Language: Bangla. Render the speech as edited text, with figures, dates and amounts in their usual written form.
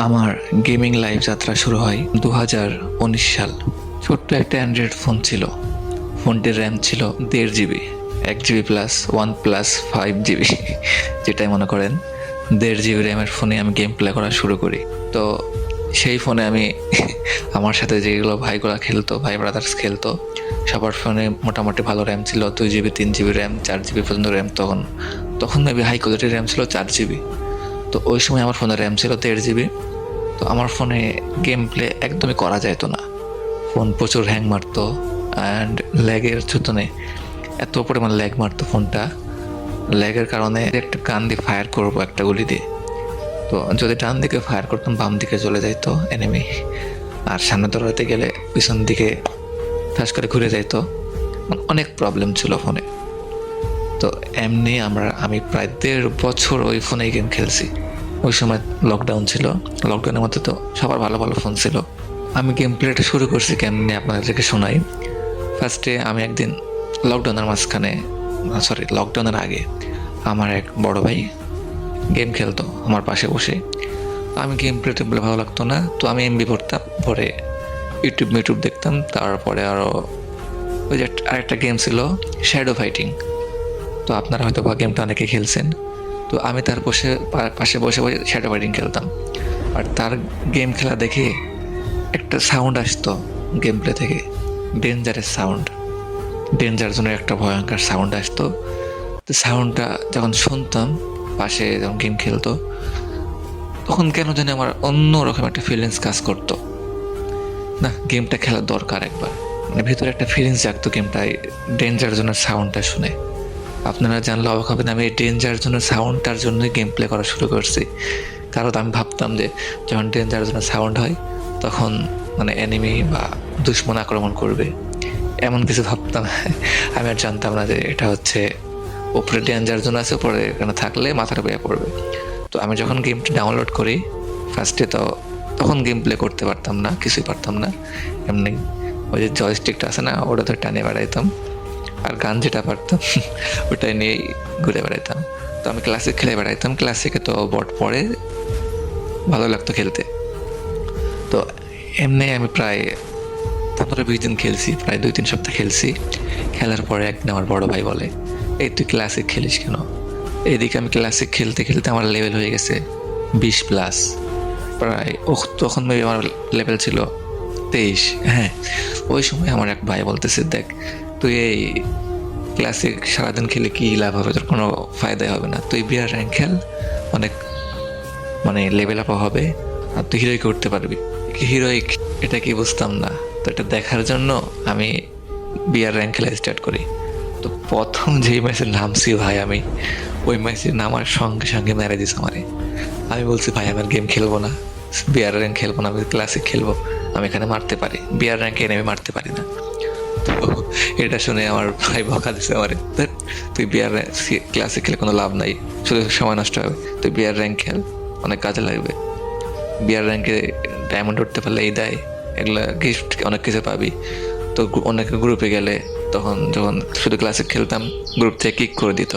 আমার গেমিং লাইফ যাত্রা শুরু হয় 2019 সাল। ছোট্ট একটা অ্যান্ড্রয়েড ফোন ছিল। ফোনটির র্যাম ছিল 1.5 GB, 1 GB প্লাস 1+5 GB, যেটাই মনে করেন। 1.5 GB র্যামের ফোনে আমি গেম প্লে করা শুরু করি। তো সেই ফোনে আমি আমার সাথে যেগুলো ভাইগুলো খেলতো, ভাই ব্রাদার্স খেলতো, সবার ফোনে মোটামুটি ভালো র্যাম ছিল। 2 GB, 3 GB র্যাম, 4 GB পর্যন্ত র্যাম। তখন মেবি হাই কোয়ালিটির র্যাম ছিল 4 GB। তো ওই সময় আমার ফোনের র্যাম ছিল 1.5 GB। তো আমার ফোনে গেম প্লে একদমই করা যাইতো না। ফোন প্রচুর হ্যাং মারতো অ্যান্ড ল্যাগের চুতনে এত পরিমাণ ল্যাগ মারতো ফোনটা। ল্যাগের কারণে একটা কান দিয়ে ফায়ার করবো একটা গুলি দিয়ে, তো যদি ডান দিকে ফায়ার করতাম বাম দিকে চলে যাইতো এনিমি, আর সামনে দৌড়াতে গেলে পিছন দিকে ঠাস করে ঘুরে যাইতো। অনেক প্রবলেম ছিল ফোনে। তো এমনি আমি প্রায় 1.5 বছর ওই ফোনেই গেম খেলছি। ওই সময় লকডাউন ছিল। লকডাউনের মধ্যে তো সবার ভালো ভালো ফোন ছিল। আমি গেম প্লেটা শুরু করছি কেমনি আপনাদেরকে শোনাই। ফার্স্টে আমি একদিন লকডাউনের আগে আমার এক বড় ভাই গেম খেলতো আমার পাশে বসে। আমি গেম প্লেতে বলে ভালো লাগতো না, তো আমি এমবি ভরতাম, পরে ইউটিউব দেখতাম। তারপরে আরও ওই যে আরেকটা গেম ছিল শ্যাডো ফাইটিং, তো আপনারা হয়তো বা গেমটা অনেকে খেলছেন। তো আমি তার পাশে বসে বসে শ্যাডো ফাইটিং খেলতাম। আর তার গেম খেলা দেখে একটা সাউন্ড আসতো গেম প্লে থেকে, ডেঞ্জার জোনের একটা ভয়ঙ্কর সাউন্ড আসতো। তো সাউন্ডটা যখন শুনতাম পাশে যখন গেম খেলতো, তখন কেন জানি আমার অন্যরকম একটা ফিলিংস কাজ করতো। না, গেমটা খেলার দরকার একবার, মানে ভিতরে একটা ফিলিংস জাগতো গেমটায় ডেঞ্জার জোনের সাউন্ডটা শুনে। আপনারা জানলে অবাক হবেন, আমি এই ডেঞ্জার জোনের সাউন্ডটার জন্যই গেম প্লে করা শুরু করছি। কারণ আমি ভাবতাম যে যখন ডেঞ্জার জোনের সাউন্ড হয় তখন মানে এনিমি বা দুশ্মন আক্রমণ করবে, এমন কিছু ভাবতাম। আমি আর জানতাম না যে এটা হচ্ছে উপরে ডেঞ্জার জোন আছে, উপরে এখানে থাকলে মাথাটা বেয়ে পড়বে। তো আমি যখন গেমটা ডাউনলোড করি ফার্স্টে, তখন গেম প্লে করতে পারতাম না, কিছুই পারতাম না। এমনি ওই যে জয়স্টিকটা আছে না, ওটা তো টানে বেড়াইতাম, আর গান যেটা পারতাম ওটাই নিয়েই ঘুরে বেড়াইতাম। তো আমি ক্লাসিক খেলে বেড়াইতাম। ক্লাসিকে তো বট পড়ে, ভালো লাগতো খেলতে। তো এমনি আমি প্রায় 15-20 দিন খেলছি, প্রায় 2-3 সপ্তাহ খেলছি। খেলার পরে একদিন আমার বড় ভাই বলে, এই তুই ক্লাসিক খেলিস কেন? এইদিকে আমি ক্লাসিক খেলতে খেলতে আমার লেভেল হয়ে গেছে 20+। প্রায় তখন মেবি আমার লেভেল ছিল 23। হ্যাঁ, ওই সময় আমার এক ভাই বলতেছে, দেখ তুই এই ক্লাসিক সারাদিন খেলে কি লাভ হবে, তোর কোনো ফায়দাই হবে না। তুই বিয়ার র্যাঙ্ক খেল, অনেক মানে লেভেল আপ হবে, আর তুই হিরোইক উঠতে পারবি। হিরোইক এটা কি বুঝতাম না। তো এটা দেখার জন্য আমি বিয়ার র্যাঙ্ক খেলা স্টার্ট করি। তো প্রথম যেই ম্যাচে নামছি ভাই, আমি ওই ম্যাচে নামার সঙ্গে সঙ্গে মেরে দিস আমারে। আমি বলছি, ভাই আমার গেম খেলবো না, বিয়ার র্যাঙ্ক খেলবো না, আমি ক্লাসিক খেলবো। আমি এখানে মারতে পারি, বিয়ার র্যাঙ্কে এনে আমি মারতে পারি না। তো এটা শুনে আমার ভাই বকা দিছে আমারে, তুই বিয়ার ক্লাসিক খেলে কোনো লাভ নাই, শুধু সময় নষ্ট হবে। তুই বিয়ার র্যাঙ্ক খেল, অনেক কাজে লাগবে। বিয়ার র্যাঙ্কে ডায়মন্ড উঠতে পারলে এই দেয়, এগুলা গিফট অনেক কিছু পাবি। তো অনেক গ্রুপে গেলে তখন যখন শুধু ক্লাসিক খেলতাম, গ্রুপ থেকে কিক করে দিত।